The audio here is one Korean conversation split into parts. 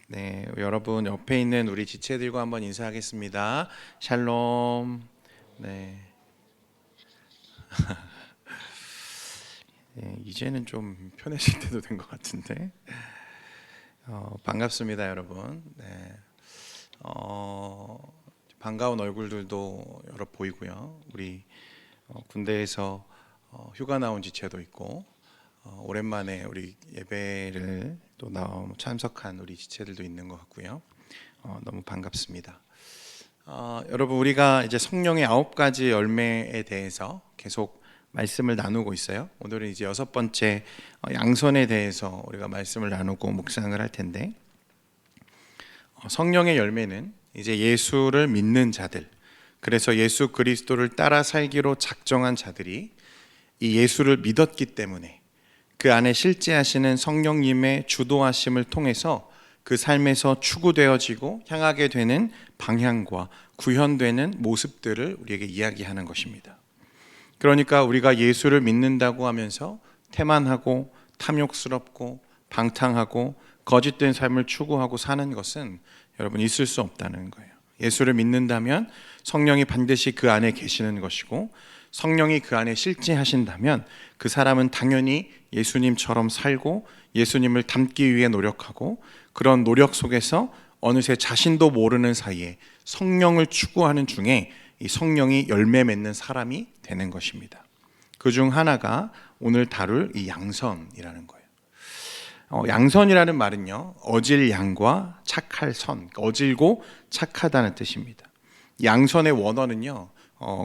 네, 여러분 옆에 있는 우리 지체들과 한번 인사하겠습니다. 샬롬. 네, 네, 이제는 좀 편해질 때도 된 것 같은데 반갑습니다, 여러분. 네, 반가운 얼굴들도 여러 보이고요. 우리 군대에서 휴가 나온 지체도 있고 오랜만에 우리 예배를 또 참석한 우리 지체들도 있는 것 같고요. 너무 반갑습니다. 여러분, 우리가 이제 성령의 9가지 열매에 대해서 계속 말씀을 나누고 있어요. 오늘은 이제 6번째 양선에 대해서 우리가 말씀을 나누고 묵상을 할 텐데, 성령의 열매는 이제 예수를 믿는 자들, 그래서 예수 그리스도를 따라 살기로 작정한 자들이 이 예수를 믿었기 때문에 그 안에 실제하시는 성령님의 주도하심을 통해서 그 삶에서 추구되어지고 향하게 되는 방향과 구현되는 모습들을 우리에게 이야기하는 것입니다. 그러니까 우리가 예수를 믿는다고 하면서 태만하고 탐욕스럽고 방탕하고 거짓된 삶을 추구하고 사는 것은 여러분 있을 수 없다는 거예요. 예수를 믿는다면 성령이 반드시 그 안에 계시는 것이고, 성령이 그 안에 실제하신다면 그 사람은 당연히 예수님처럼 살고 예수님을 닮기 위해 노력하고, 그런 노력 속에서 어느새 자신도 모르는 사이에 성령을 추구하는 중에 이 성령이 열매 맺는 사람이 되는 것입니다. 그 중 하나가 오늘 다룰 이 양선이라는 거예요. 양선이라는 말은요, 어질 양과 착할 선, 어질고 착하다는 뜻입니다. 양선의 원어는요,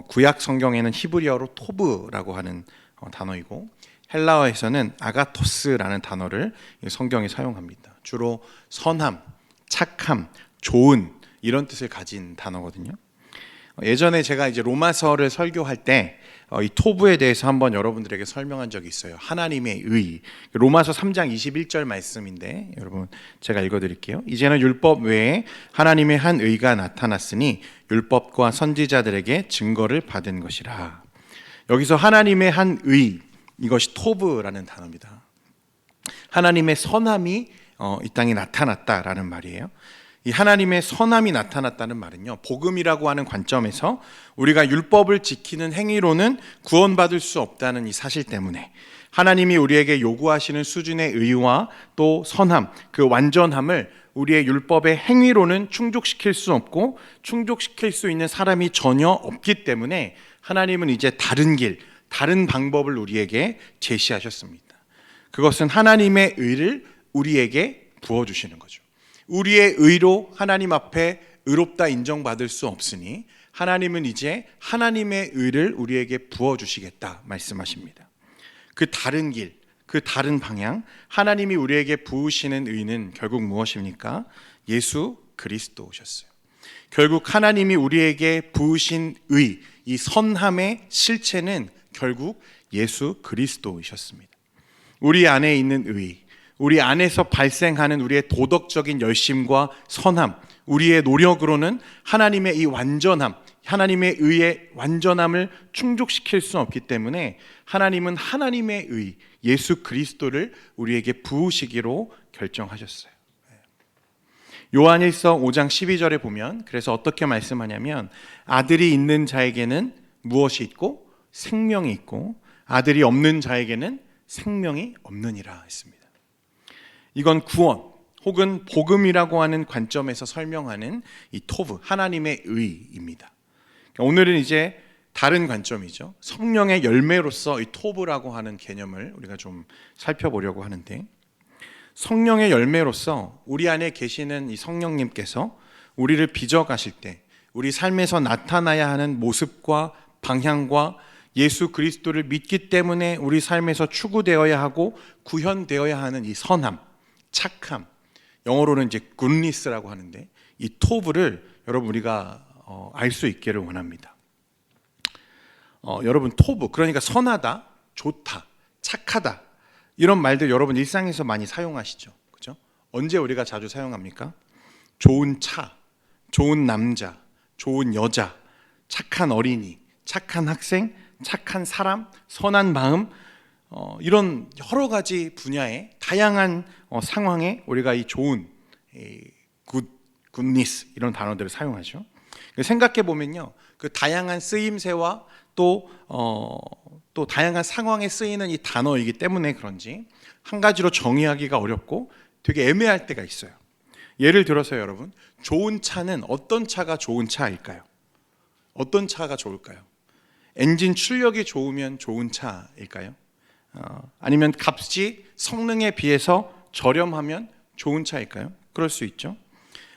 구약 성경에는 히브리어로 토브라고 하는 단어이고, 헬라어에서는 아가토스라는 단어를 성경에 사용합니다. 주로 선함, 착함, 좋은 이런 뜻을 가진 단어거든요. 예전에 제가 이제 로마서를 설교할 때 이 토브에 대해서 한번 여러분들에게 설명한 적이 있어요. 하나님의 의. 로마서 3장 21절 말씀인데, 여러분 제가 읽어드릴게요. 이제는 율법 외에 하나님의 한 의가 나타났으니 율법과 선지자들에게 증거를 받은 것이라. 여기서 하나님의 한 의, 이것이 토브라는 단어입니다. 하나님의 선함이 이 땅에 나타났다라는 말이에요. 이 하나님의 선함이 나타났다는 말은요, 복음이라고 하는 관점에서 우리가 율법을 지키는 행위로는 구원받을 수 없다는 이 사실 때문에 하나님이 우리에게 요구하시는 수준의 의와 또 선함, 그 완전함을 우리의 율법의 행위로는 충족시킬 수 없고 충족시킬 수 있는 사람이 전혀 없기 때문에 하나님은 이제 다른 길, 다른 방법을 우리에게 제시하셨습니다. 그것은 하나님의 의를 우리에게 부어주시는 거죠. 우리의 의로 하나님 앞에 의롭다 인정받을 수 없으니 하나님은 이제 하나님의 의를 우리에게 부어주시겠다 말씀하십니다. 그 다른 길, 그 다른 방향, 하나님이 우리에게 부으시는 의는 결국 무엇입니까? 예수 그리스도셨어요. 결국 하나님이 우리에게 부으신 의, 이 선함의 실체는 결국 예수 그리스도이셨습니다. 우리 안에 있는 의, 우리 안에서 발생하는 우리의 도덕적인 열심과 선함, 우리의 노력으로는 하나님의 이 완전함, 하나님의 의의 완전함을 충족시킬 수 없기 때문에 하나님은 하나님의 의, 예수 그리스도를 우리에게 부으시기로 결정하셨어요. 요한일서 5장 12절에 보면 그래서 어떻게 말씀하냐면, 아들이 있는 자에게는 무엇이 있고 생명이 있고 아들이 없는 자에게는 생명이 없느니라 했습니다. 이건 구원 혹은 복음이라고 하는 관점에서 설명하는 이 토브, 하나님의 의입니다. 오늘은 이제 다른 관점이죠. 성령의 열매로서 이 토브라고 하는 개념을 우리가 좀 살펴보려고 하는데, 성령의 열매로서 우리 안에 계시는 이 성령님께서 우리를 빚어가실 때 우리 삶에서 나타나야 하는 모습과 방향과 예수 그리스도를 믿기 때문에 우리 삶에서 추구되어야 하고 구현되어야 하는 이 선함, 착함, 영어로는 이제 굿니스라고 하는데, 이 토브를 여러분 우리가 알 수 있기를 원합니다. 여러분 토브, 그러니까 선하다, 좋다, 착하다, 이런 말들 여러분 일상에서 많이 사용하시죠, 그렇죠? 언제 우리가 자주 사용합니까? 좋은 차, 좋은 남자, 좋은 여자, 착한 어린이, 착한 학생, 착한 사람, 선한 마음, 이런 여러 가지 분야의 다양한 상황에 우리가 이 좋은 굿니스 이런 단어들을 사용하죠. 생각해 보면요, 그 다양한 쓰임새와 또 다양한 상황에 쓰이는 이 단어이기 때문에 그런지 한 가지로 정의하기가 어렵고 되게 애매할 때가 있어요. 예를 들어서 여러분, 좋은 차는 어떤 차가 좋은 차일까요? 어떤 차가 좋을까요? 엔진 출력이 좋으면 좋은 차일까요? 아니면 값이 성능에 비해서 저렴하면 좋은 차일까요? 그럴 수 있죠.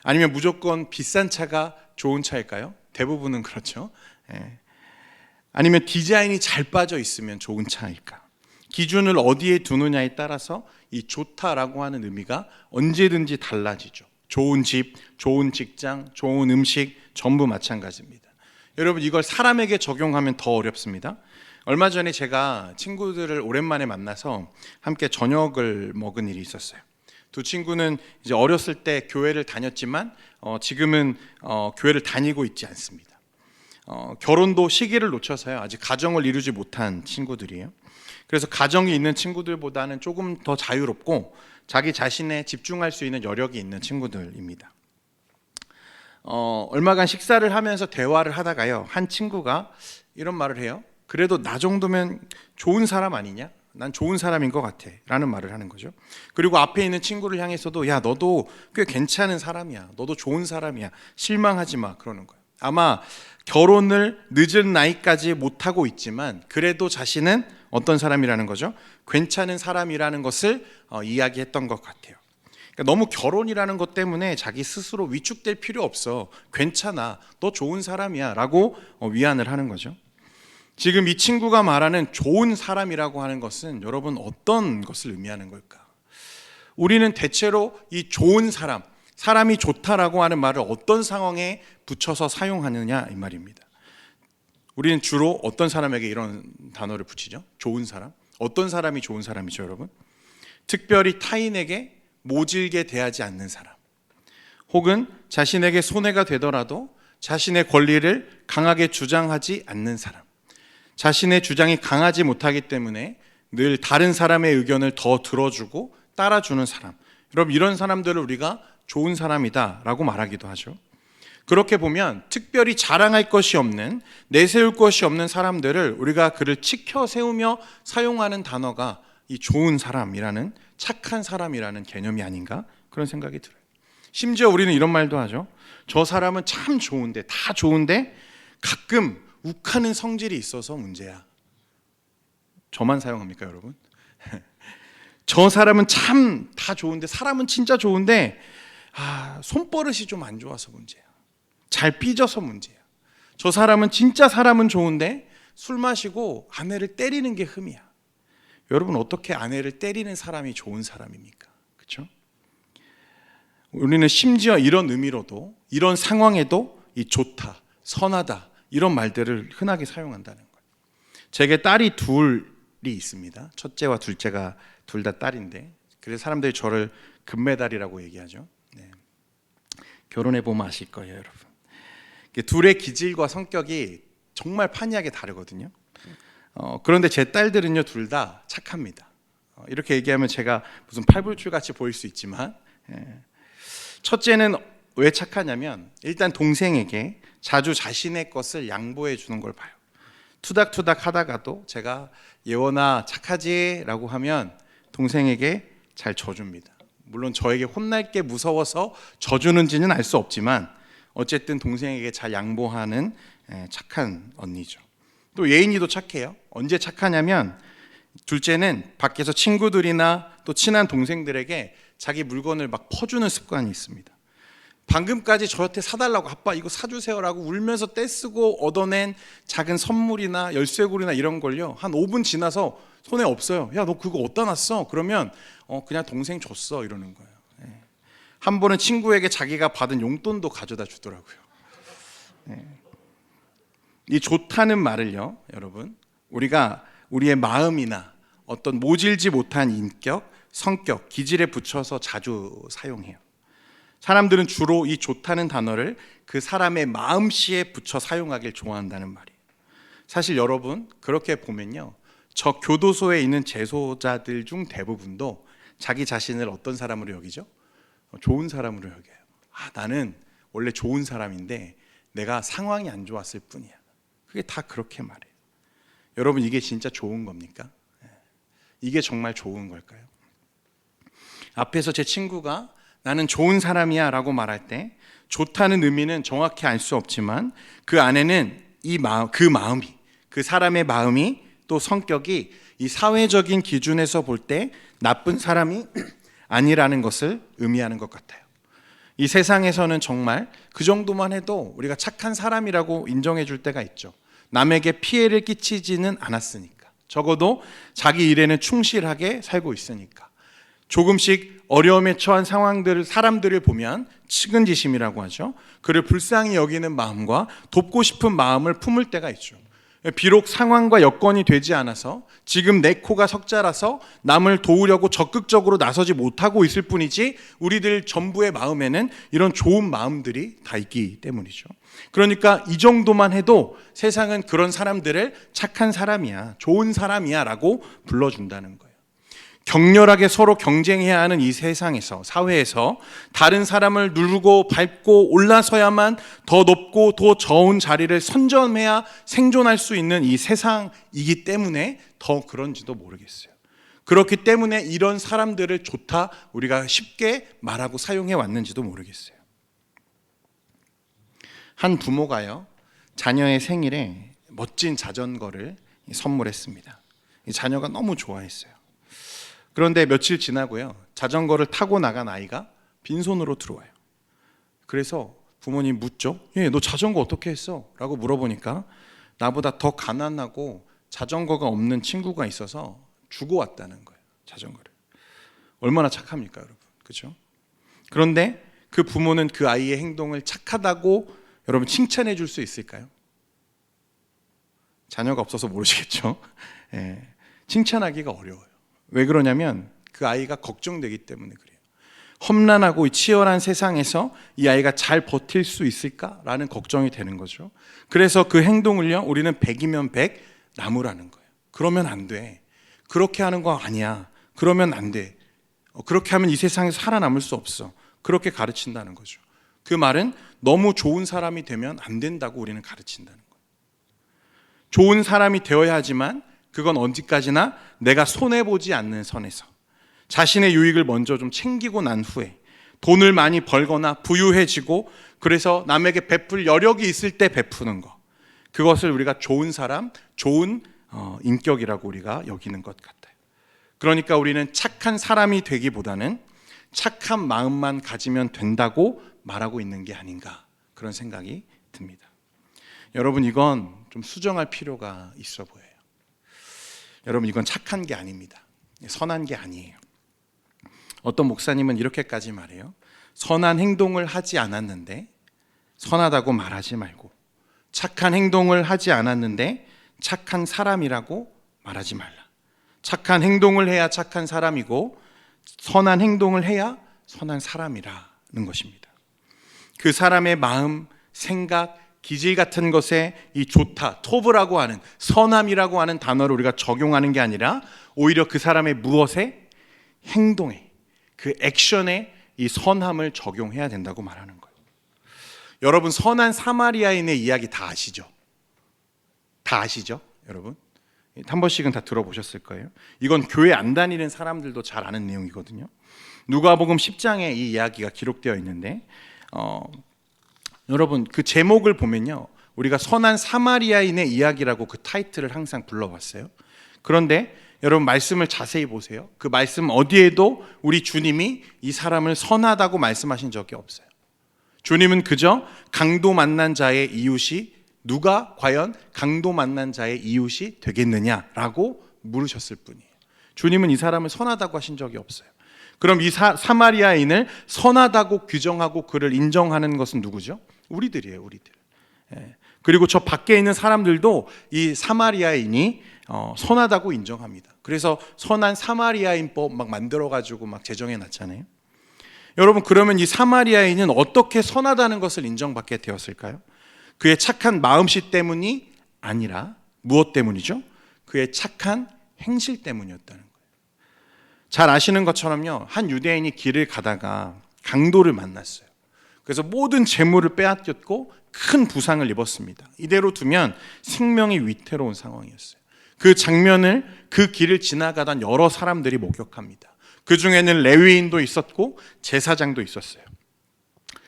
아니면 무조건 비싼 차가 좋은 차일까요? 대부분은 그렇죠. 아니면 디자인이 잘 빠져 있으면 좋은 차일까? 기준을 어디에 두느냐에 따라서 이 좋다라고 하는 의미가 언제든지 달라지죠. 좋은 집, 좋은 직장, 좋은 음식 전부 마찬가지입니다. 여러분, 이걸 사람에게 적용하면 더 어렵습니다. 얼마 전에 제가 친구들을 오랜만에 만나서 함께 저녁을 먹은 일이 있었어요. 두 친구는 이제 어렸을 때 교회를 다녔지만 지금은 교회를 다니고 있지 않습니다. 결혼도 시기를 놓쳐서요, 아직 가정을 이루지 못한 친구들이에요. 그래서 가정이 있는 친구들보다는 조금 더 자유롭고 자기 자신에 집중할 수 있는 여력이 있는 친구들입니다. 얼마간 식사를 하면서 대화를 하다가요, 한 친구가 이런 말을 해요. 그래도 나 정도면 좋은 사람 아니냐? 난 좋은 사람인 것 같아 라는 말을 하는 거죠. 그리고 앞에 있는 친구를 향해서도 야, 너도 꽤 괜찮은 사람이야, 너도 좋은 사람이야, 실망하지 마, 그러는 거예요. 아마 결혼을 늦은 나이까지 못하고 있지만 그래도 자신은 어떤 사람이라는 거죠? 괜찮은 사람이라는 것을 이야기했던 것 같아요. 그러니까 너무 결혼이라는 것 때문에 자기 스스로 위축될 필요 없어, 괜찮아, 너 좋은 사람이야 라고 위안을 하는 거죠. 지금 이 친구가 말하는 좋은 사람이라고 하는 것은 여러분 어떤 것을 의미하는 걸까? 우리는 대체로 이 좋은 사람, 사람이 좋다라고 하는 말을 어떤 상황에 붙여서 사용하느냐 이 말입니다. 우리는 주로 어떤 사람에게 이런 단어를 붙이죠? 좋은 사람. 어떤 사람이 좋은 사람이죠, 여러분? 특별히 타인에게 모질게 대하지 않는 사람, 혹은 자신에게 손해가 되더라도 자신의 권리를 강하게 주장하지 않는 사람, 자신의 주장이 강하지 못하기 때문에 늘 다른 사람의 의견을 더 들어주고 따라주는 사람. 여러분, 이런 사람들을 우리가 좋은 사람이다 라고 말하기도 하죠. 그렇게 보면 특별히 자랑할 것이 없는, 내세울 것이 없는 사람들을 우리가 그를 치켜 세우며 사용하는 단어가 이 좋은 사람이라는, 착한 사람이라는 개념이 아닌가, 그런 생각이 들어요. 심지어 우리는 이런 말도 하죠. 저 사람은 참 좋은데, 다 좋은데 가끔 욱하는 성질이 있어서 문제야. 저만 사용합니까, 여러분? 저 사람은 참 다 좋은데, 사람은 진짜 좋은데 손버릇이 좀 안 좋아서 문제야. 잘 삐져서 문제야. 저 사람은 진짜 사람은 좋은데 술 마시고 아내를 때리는 게 흠이야. 여러분, 어떻게 아내를 때리는 사람이 좋은 사람입니까? 그렇죠? 우리는 심지어 이런 의미로도, 이런 상황에도 이 좋다, 선하다 이런 말들을 흔하게 사용한다는 거예요. 제게 딸이 둘이 있습니다. 첫째와 둘째가 둘 다 딸인데, 그래서 사람들이 저를 금메달이라고 얘기하죠. 네. 결혼해 보면 아실 거예요, 여러분. 둘의 기질과 성격이 정말 판이하게 다르거든요. 그런데 제 딸들은요, 둘 다 착합니다. 이렇게 얘기하면 제가 무슨 팔불출 같이 보일 수 있지만, 첫째는 왜 착하냐면 일단 동생에게 자주 자신의 것을 양보해 주는 걸 봐요. 투닥투닥 하다가도 제가 예원아 착하지? 라고 하면 동생에게 잘 져줍니다. 물론 저에게 혼날 게 무서워서 져주는지는 알 수 없지만 어쨌든 동생에게 잘 양보하는 착한 언니죠. 또 예인이도 착해요. 언제 착하냐면 둘째는 밖에서 친구들이나 또 친한 동생들에게 자기 물건을 막 퍼주는 습관이 있습니다. 방금까지 저한테 사달라고, 아빠 이거 사주세요라고 울면서 떼쓰고 얻어낸 작은 선물이나 열쇠고리나 이런 걸요, 한 5분 지나서 손에 없어요. 야, 너 그거 어디다 놨어? 그러면 그냥 동생 줬어 이러는 거예요. 한 번은 친구에게 자기가 받은 용돈도 가져다 주더라고요. 이 좋다는 말을요, 여러분, 우리가 우리의 마음이나 어떤 모질지 못한 인격, 성격, 기질에 붙여서 자주 사용해요. 사람들은 주로 이 좋다는 단어를 그 사람의 마음씨에 붙여 사용하길 좋아한다는 말이에요. 사실 여러분, 그렇게 보면요, 저 교도소에 있는 재소자들 중 대부분도 자기 자신을 어떤 사람으로 여기죠? 좋은 사람으로 여겨요. 나는 원래 좋은 사람인데 내가 상황이 안 좋았을 뿐이야. 그게 다 그렇게 말해요. 여러분, 이게 진짜 좋은 겁니까? 이게 정말 좋은 걸까요? 앞에서 제 친구가 나는 좋은 사람이야 라고 말할 때 좋다는 의미는 정확히 알 수 없지만 그 안에는 그 사람의 마음이 또 성격이 이 사회적인 기준에서 볼 때 나쁜 사람이 아니라는 것을 의미하는 것 같아요. 이 세상에서는 정말 그 정도만 해도 우리가 착한 사람이라고 인정해 줄 때가 있죠. 남에게 피해를 끼치지는 않았으니까, 적어도 자기 일에는 충실하게 살고 있으니까. 조금씩 어려움에 처한 사람들을 보면 측은지심이라고 하죠. 그를 불쌍히 여기는 마음과 돕고 싶은 마음을 품을 때가 있죠. 비록 상황과 여건이 되지 않아서 지금 내 코가 석자라서 남을 도우려고 적극적으로 나서지 못하고 있을 뿐이지 우리들 전부의 마음에는 이런 좋은 마음들이 다 있기 때문이죠. 그러니까 이 정도만 해도 세상은 그런 사람들을 착한 사람이야, 좋은 사람이야 라고 불러준다는 거예요. 격렬하게 서로 경쟁해야 하는 이 세상에서, 사회에서 다른 사람을 누르고 밟고 올라서야만 더 높고 더 좋은 자리를 선점해야 생존할 수 있는 이 세상이기 때문에 더 그런지도 모르겠어요. 그렇기 때문에 이런 사람들을 좋다 우리가 쉽게 말하고 사용해 왔는지도 모르겠어요. 한 부모가요, 자녀의 생일에 멋진 자전거를 선물했습니다. 이 자녀가 너무 좋아했어요. 그런데 며칠 지나고요, 자전거를 타고 나간 아이가 빈손으로 들어와요. 그래서 부모님 묻죠. 너 자전거 어떻게 했어? 라고 물어보니까 나보다 더 가난하고 자전거가 없는 친구가 있어서 주고 왔다는 거예요, 자전거를. 얼마나 착합니까, 여러분? 그렇죠? 그런데 그 부모는 그 아이의 행동을 착하다고 여러분 칭찬해 줄 수 있을까요? 자녀가 없어서 모르시겠죠? 칭찬하기가 어려워요. 왜 그러냐면 그 아이가 걱정되기 때문에 그래요. 험난하고 치열한 세상에서 이 아이가 잘 버틸 수 있을까라는 걱정이 되는 거죠. 그래서 그 행동을요, 우리는 100이면 100 나무라는 거예요. 그러면 안 돼. 그렇게 하는 거 아니야. 그러면 안 돼. 그렇게 하면 이 세상에서 살아남을 수 없어. 그렇게 가르친다는 거죠. 그 말은 너무 좋은 사람이 되면 안 된다고 우리는 가르친다는 거예요. 좋은 사람이 되어야 하지만 그건 언제까지나 내가 손해보지 않는 선에서 자신의 유익을 먼저 좀 챙기고 난 후에 돈을 많이 벌거나 부유해지고 그래서 남에게 베풀 여력이 있을 때 베푸는 것, 그것을 우리가 좋은 사람, 좋은 인격이라고 우리가 여기는 것 같아요. 그러니까 우리는 착한 사람이 되기보다는 착한 마음만 가지면 된다고 말하고 있는 게 아닌가, 그런 생각이 듭니다. 여러분, 이건 좀 수정할 필요가 있어 보여요. 여러분, 이건 착한 게 아닙니다. 선한 게 아니에요. 어떤 목사님은 이렇게까지 말해요. 선한 행동을 하지 않았는데 선하다고 말하지 말고, 착한 행동을 하지 않았는데 착한 사람이라고 말하지 말라. 착한 행동을 해야 착한 사람이고 선한 행동을 해야 선한 사람이라는 것입니다. 그 사람의 마음, 생각, 기질 같은 것에 이 좋다, 토브라고 하는, 선함이라고 하는 단어를 우리가 적용하는 게 아니라 오히려 그 사람의 무엇에? 행동에, 그 액션에 이 선함을 적용해야 된다고 말하는 거예요. 여러분, 선한 사마리아인의 이야기 다 아시죠? 다 아시죠, 여러분? 한 번씩은 다 들어보셨을 거예요. 이건 교회 안 다니는 사람들도 잘 아는 내용이거든요. 누가복음 10장에 이 이야기가 기록되어 있는데 여러분, 그 제목을 보면요, 우리가 선한 사마리아인의 이야기라고 그 타이틀을 항상 불러봤어요. 그런데 여러분, 말씀을 자세히 보세요. 그 말씀 어디에도 우리 주님이 이 사람을 선하다고 말씀하신 적이 없어요. 주님은 그저 강도 만난 자의 이웃이, 누가 과연 강도 만난 자의 이웃이 되겠느냐라고 물으셨을 뿐이에요. 주님은 이 사람을 선하다고 하신 적이 없어요. 그럼 이 사마리아인을 선하다고 규정하고 그를 인정하는 것은 누구죠? 우리들이에요, 우리들. 그리고 저 밖에 있는 사람들도 이 사마리아인이 선하다고 인정합니다. 그래서 선한 사마리아인법 막 만들어가지고 막 제정해 놨잖아요. 여러분, 그러면 이 사마리아인은 어떻게 선하다는 것을 인정받게 되었을까요? 그의 착한 마음씨 때문이 아니라 무엇 때문이죠? 그의 착한 행실 때문이었다는 거예요. 잘 아시는 것처럼요, 한 유대인이 길을 가다가 강도를 만났어요. 그래서 모든 재물을 빼앗겼고 큰 부상을 입었습니다. 이대로 두면 생명이 위태로운 상황이었어요. 그 장면을, 그 길을 지나가던 여러 사람들이 목격합니다. 그 중에는 레위인도 있었고 제사장도 있었어요.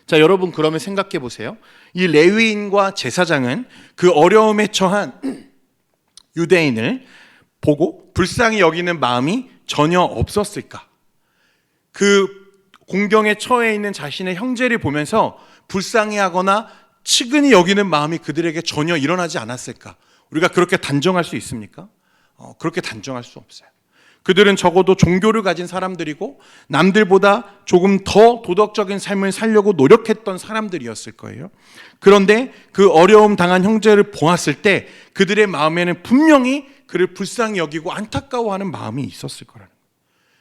자, 여러분 그러면 생각해 보세요. 이 레위인과 제사장은 그 어려움에 처한 유대인을 보고 불쌍히 여기는 마음이 전혀 없었을까? 그 공경에 처해 있는 자신의 형제를 보면서 불쌍해하거나 측은히 여기는 마음이 그들에게 전혀 일어나지 않았을까? 우리가 그렇게 단정할 수 있습니까? 그렇게 단정할 수 없어요. 그들은 적어도 종교를 가진 사람들이고 남들보다 조금 더 도덕적인 삶을 살려고 노력했던 사람들이었을 거예요. 그런데 그 어려움 당한 형제를 보았을 때 그들의 마음에는 분명히 그를 불쌍히 여기고 안타까워하는 마음이 있었을 거라는 거예요.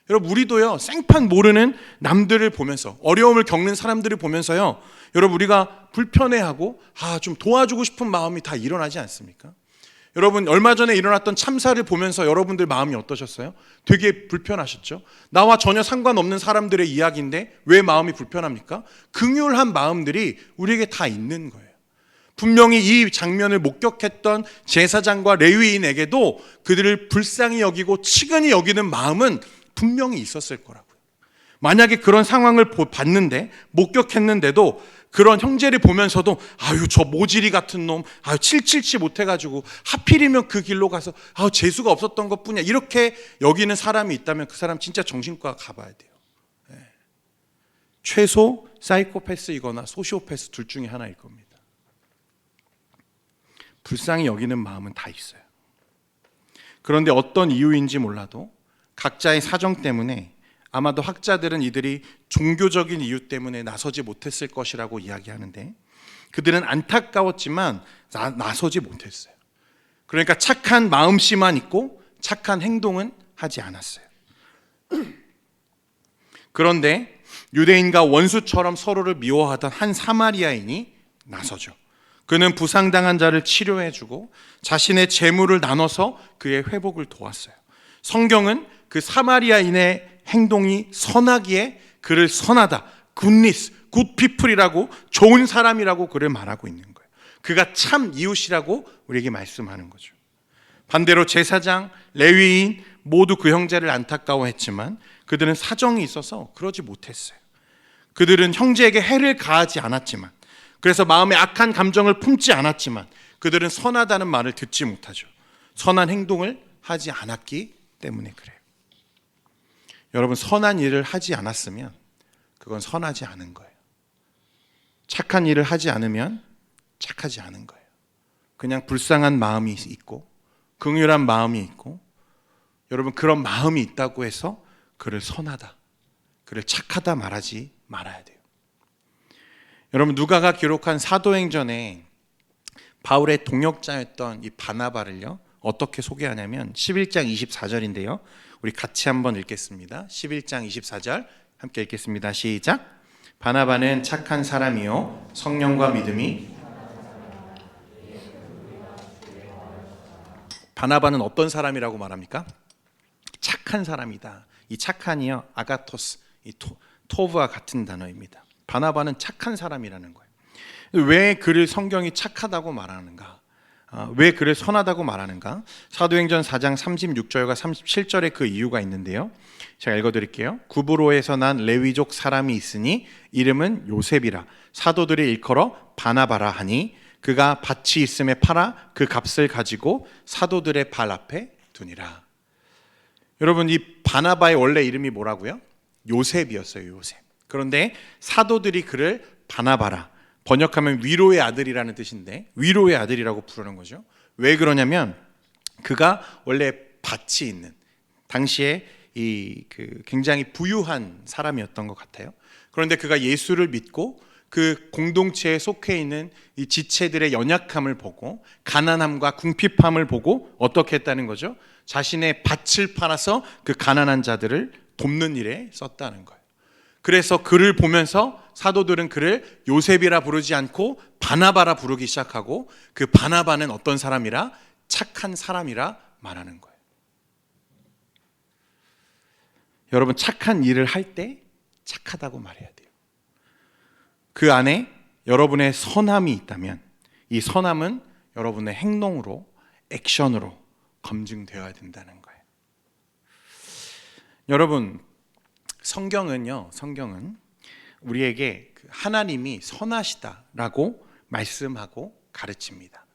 여러분, 우리도요, 생판 모르는 남들을 보면서, 어려움을 겪는 사람들을 보면서요, 여러분, 우리가 불편해하고 좀 도와주고 싶은 마음이 다 일어나지 않습니까? 여러분, 얼마 전에 일어났던 참사를 보면서 여러분들 마음이 어떠셨어요? 되게 불편하셨죠? 나와 전혀 상관없는 사람들의 이야기인데 왜 마음이 불편합니까? 긍휼한 마음들이 우리에게 다 있는 거예요. 분명히 이 장면을 목격했던 제사장과 레위인에게도 그들을 불쌍히 여기고 측은히 여기는 마음은 분명히 있었을 거라고요. 만약에 그런 상황을 봤는데, 목격했는데도 그런 형제를 보면서도 저 모지리 같은 놈, 칠칠치 못해가지고 하필이면 그 길로 가서 재수가 없었던 것뿐이야, 이렇게 여기는 사람이 있다면 그 사람 진짜 정신과 가봐야 돼요. 네. 최소 사이코패스이거나 소시오패스 둘 중에 하나일 겁니다. 불쌍히 여기는 마음은 다 있어요. 그런데 어떤 이유인지 몰라도 각자의 사정 때문에 아마도 학자들은 이들이 종교적인 이유 때문에 나서지 못했을 것이라고 이야기하는데, 그들은 안타까웠지만 나서지 못했어요. 그러니까 착한 마음씨만 있고 착한 행동은 하지 않았어요. 그런데 유대인과 원수처럼 서로를 미워하던 한 사마리아인이 나서죠. 그는 부상당한 자를 치료해주고 자신의 재물을 나눠서 그의 회복을 도왔어요. 성경은 그 사마리아인의 행동이 선하기에 그를 선하다, 굿니스, 굿피플이라고, 좋은 사람이라고 그를 말하고 있는 거예요. 그가 참 이웃이라고 우리에게 말씀하는 거죠. 반대로 제사장, 레위인 모두 그 형제를 안타까워했지만 그들은 사정이 있어서 그러지 못했어요. 그들은 형제에게 해를 가하지 않았지만, 그래서 마음에 악한 감정을 품지 않았지만 그들은 선하다는 말을 듣지 못하죠. 선한 행동을 하지 않았기 때문에 그래요. 여러분, 선한 일을 하지 않았으면 그건 선하지 않은 거예요. 착한 일을 하지 않으면 착하지 않은 거예요. 그냥 불쌍한 마음이 있고 긍휼한 마음이 있고, 여러분, 그런 마음이 있다고 해서 그를 선하다, 그를 착하다 말하지 말아야 돼요. 여러분, 누가가 기록한 사도행전에 바울의 동역자였던 이 바나바를요, 어떻게 소개하냐면 11장 24절인데요. 우리 같이 한번 읽겠습니다. 11장 24절 함께 읽겠습니다. 시작. 바나바는 착한 사람이요 성령과 믿음이. 바나바는 어떤 사람이라고 말합니까? 착한 사람이다. 이 착한이요, 아가토스, 이 토브와 같은 단어입니다. 바나바는 착한 사람이라는 거예요. 왜 그를 성경이 착하다고 말하는가? 왜 그를 선하다고 말하는가? 사도행전 4장 36절과 37절에 그 이유가 있는데요. 제가 읽어드릴게요. 구브로에서 난 레위족 사람이 있으니 이름은 요셉이라 사도들이 일컬어 바나바라 하니 그가 밭이 있음에 팔아 그 값을 가지고 사도들의 발 앞에 두니라. 여러분, 이 바나바의 원래 이름이 뭐라고요? 요셉이었어요. 요셉. 그런데 사도들이 그를 바나바라, 번역하면 위로의 아들이라는 뜻인데 위로의 아들이라고 부르는 거죠. 왜 그러냐면 그가 원래 밭이 있는, 당시에 굉장히 부유한 사람이었던 것 같아요. 그런데 그가 예수를 믿고 그 공동체에 속해 있는 이 지체들의 연약함을 보고, 가난함과 궁핍함을 보고 어떻게 했다는 거죠? 자신의 밭을 팔아서 그 가난한 자들을 돕는 일에 썼다는 거예요. 그래서 그를 보면서 사도들은 그를 요셉이라 부르지 않고 바나바라 부르기 시작하고, 그 바나바는 어떤 사람이라? 착한 사람이라 말하는 거예요. 여러분 착한 일을 할 때 착하다고 말해야 돼요. 그 안에 여러분의 선함이 있다면 이 선함은 여러분의 행동으로, 액션으로 검증되어야 된다는 거예요. 여러분, 성경은 우리에게 하나님이 선하시다라고 말씀하고 가르칩니다.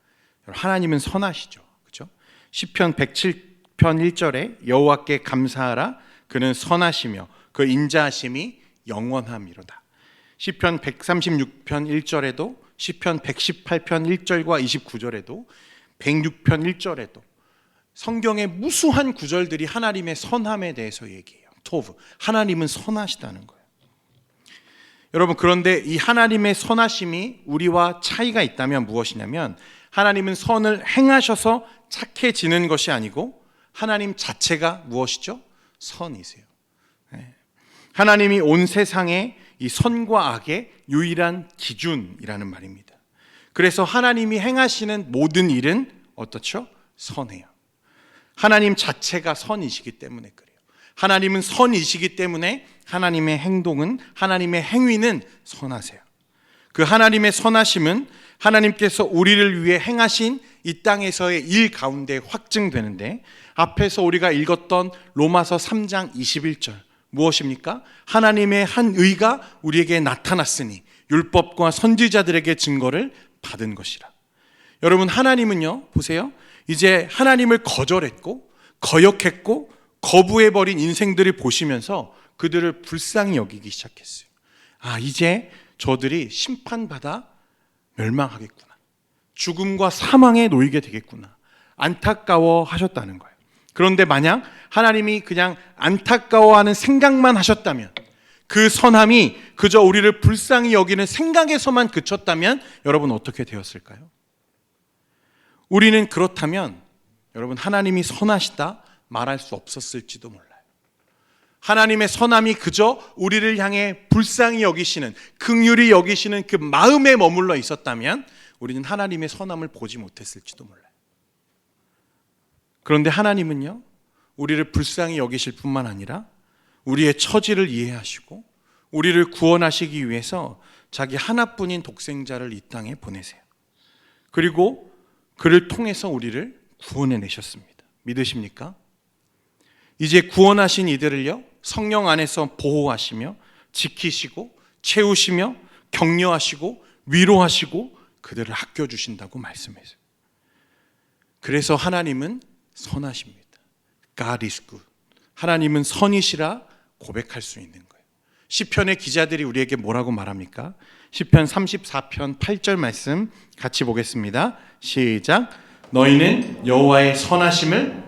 하나님은 선하시죠. 그렇죠? 시편 107편 1절에 여호와께 감사하라 그는 선하시며 그 인자하심이 영원함이로다. 시편 136편 1절에도 시편 118편 1절과 29절에도 106편 1절에도 성경의 무수한 구절들이 하나님의 선함에 대해서 얘기해요. 토브, 하나님은 선하시다는 거예요. 여러분, 그런데 이 하나님의 선하심이 우리와 차이가 있다면 무엇이냐면 하나님은 선을 행하셔서 착해지는 것이 아니고 하나님 자체가 무엇이죠? 선이세요. 하나님이 온 세상에 이 선과 악의 유일한 기준이라는 말입니다. 그래서 하나님이 행하시는 모든 일은 어떻죠? 선해요. 하나님 자체가 선이시기 때문에 그래요. 하나님은 선이시기 때문에 하나님의 행동은, 하나님의 행위는 선하세요. 그 하나님의 선하심은 하나님께서 우리를 위해 행하신 이 땅에서의 일 가운데 확증되는데, 앞에서 우리가 읽었던 로마서 3장 21절 무엇입니까? 하나님의 한 의가 우리에게 나타났으니 율법과 선지자들에게 증거를 받은 것이라. 여러분, 하나님은요, 보세요, 이제 하나님을 거절했고 거역했고 거부해버린 인생들을 보시면서 그들을 불쌍히 여기기 시작했어요. 아, 이제 저들이 심판받아 멸망하겠구나, 죽음과 사망에 놓이게 되겠구나, 안타까워 하셨다는 거예요. 그런데 만약 하나님이 그냥 안타까워하는 생각만 하셨다면, 그 선함이 그저 우리를 불쌍히 여기는 생각에서만 그쳤다면 여러분 어떻게 되었을까요? 우리는 그렇다면 여러분 하나님이 선하시다 말할 수 없었을지도 몰라요. 하나님의 선함이 그저 우리를 향해 불쌍히 여기시는, 긍휼히 여기시는 그 마음에 머물러 있었다면 우리는 하나님의 선함을 보지 못했을지도 몰라요. 그런데 하나님은요, 우리를 불쌍히 여기실 뿐만 아니라 우리의 처지를 이해하시고 우리를 구원하시기 위해서 자기 하나뿐인 독생자를 이 땅에 보내세요. 그리고 그를 통해서 우리를 구원해내셨습니다. 믿으십니까? 이제 구원하신 이들을요, 성령 안에서 보호하시며 지키시고 채우시며 격려하시고 위로하시고 그들을 아껴주신다고 말씀했어요. 그래서 하나님은 선하십니다. God is good. 하나님은 선이시라 고백할 수 있는 거예요. 시편의 기자들이 우리에게 뭐라고 말합니까? 시편 34편 8절 말씀 같이 보겠습니다. 시작. 너희는 여호와의 선하심을,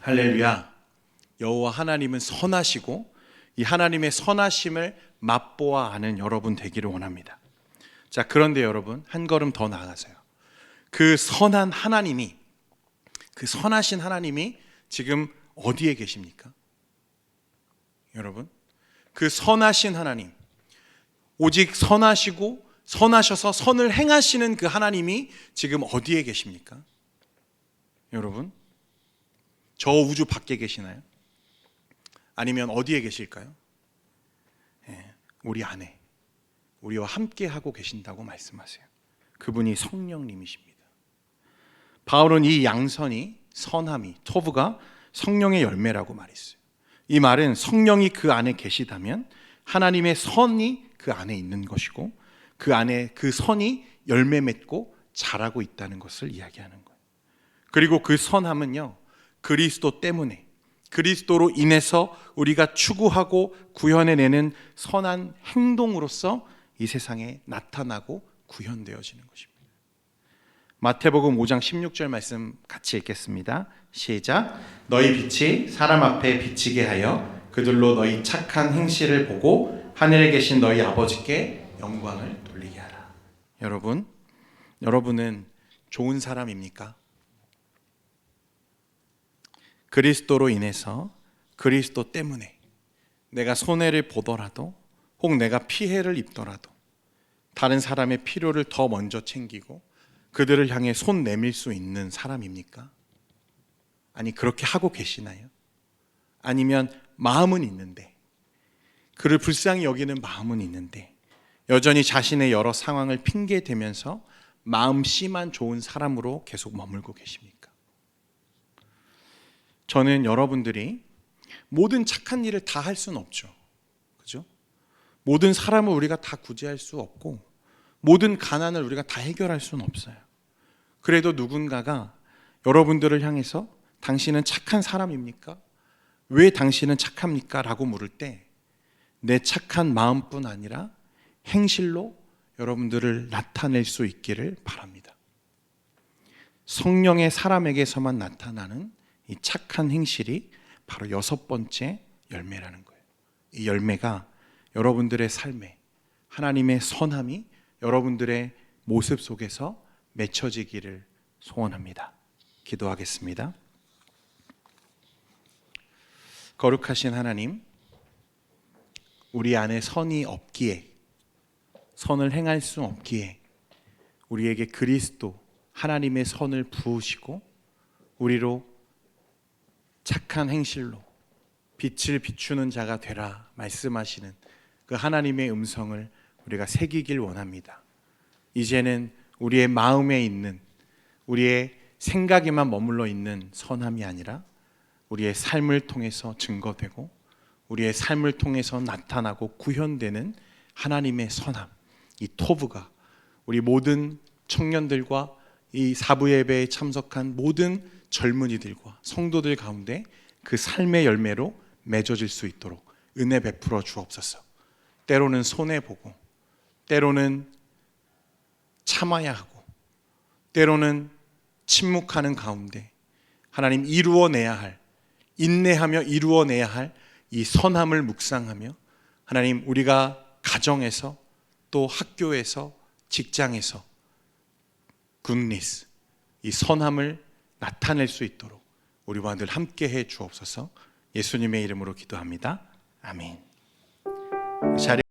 할렐루야. 여호와 하나님은 선하시고 이 하나님의 선하심을 맛보아 아는 여러분 되기를 원합니다. 자, 그런데 여러분, 한 걸음 더 나아가서요, 그 선한 하나님이, 그 선하신 하나님이 지금 어디에 계십니까? 여러분, 그 선하신 하나님, 오직 선하시고 선하셔서 선을 행하시는 그 하나님이 지금 어디에 계십니까? 여러분, 저 우주 밖에 계시나요? 아니면 어디에 계실까요? 우리 안에, 우리와 함께 하고 계신다고 말씀하세요. 그분이 성령님이십니다. 바울은 이 양선이, 선함이, 토브가 성령의 열매라고 말했어요. 이 말은 성령이 그 안에 계시다면 하나님의 선이 그 안에 있는 것이고 그 안에 그 선이 열매 맺고 자라고 있다는 것을 이야기하는 거예요. 그리고 그 선함은요, 그리스도 때문에, 그리스도로 인해서 우리가 추구하고 구현해내는 선한 행동으로서 이 세상에 나타나고 구현되어지는 것입니다. 마태복음 5장 16절 말씀 같이 읽겠습니다. 시작. 너희 빛이 사람 앞에 비치게 하여 그들로 너희 착한 행실을 보고 하늘에 계신 너희 아버지께 영광을 돌리게 하라. 여러분, 여러분은 좋은 사람입니까? 그리스도로 인해서, 그리스도 때문에 내가 손해를 보더라도, 혹 내가 피해를 입더라도 다른 사람의 필요를 더 먼저 챙기고 그들을 향해 손 내밀 수 있는 사람입니까? 아니 그렇게 하고 계시나요? 아니면 마음은 있는데, 그를 불쌍히 여기는 마음은 있는데 여전히 자신의 여러 상황을 핑계대면서 마음씨만 좋은 사람으로 계속 머물고 계십니까? 저는 여러분들이 모든 착한 일을 다 할 수는 없죠. 그죠? 모든 사람을 우리가 다 구제할 수 없고 모든 가난을 우리가 다 해결할 수는 없어요. 그래도 누군가가 여러분들을 향해서 당신은 착한 사람입니까? 왜 당신은 착합니까? 라고 물을 때 내 착한 마음뿐 아니라 행실로 여러분들을 나타낼 수 있기를 바랍니다. 성령의 사람에게서만 나타나는 이 착한 행실이 바로 6번째 열매라는 거예요. 이 열매가 여러분들의 삶에 하나님의 선함이 여러분들의 모습 속에서 맺혀지기를 소원합니다. 기도하겠습니다. 거룩하신 하나님, 우리 안에 선이 없기에, 선을 행할 수 없기에 우리에게 그리스도 하나님의 선을 부으시고 우리로 착한 행실로 빛을 비추는 자가 되라 말씀하시는 그 하나님의 음성을 우리가 새기길 원합니다. 이제는 우리의 마음에 있는, 우리의 생각에만 머물러 있는 선함이 아니라 우리의 삶을 통해서 증거되고 우리의 삶을 통해서 나타나고 구현되는 하나님의 선함, 이 토브가 우리 모든 청년들과 이 사부 예배에 참석한 모든 젊은이들과 성도들 가운데 그 삶의 열매로 맺어질 수 있도록 은혜 베풀어 주옵소서. 때로는 손해보고, 때로는 참아야 하고, 때로는 침묵하는 가운데 하나님 이루어내야 할, 인내하며 이루어내야 할 이 선함을 묵상하며 하나님 우리가 가정에서 또 학교에서 직장에서 굿니스, 이 선함을 나타낼 수 있도록 우리와 늘 함께 해 주옵소서. 예수님의 이름으로 기도합니다. 아멘.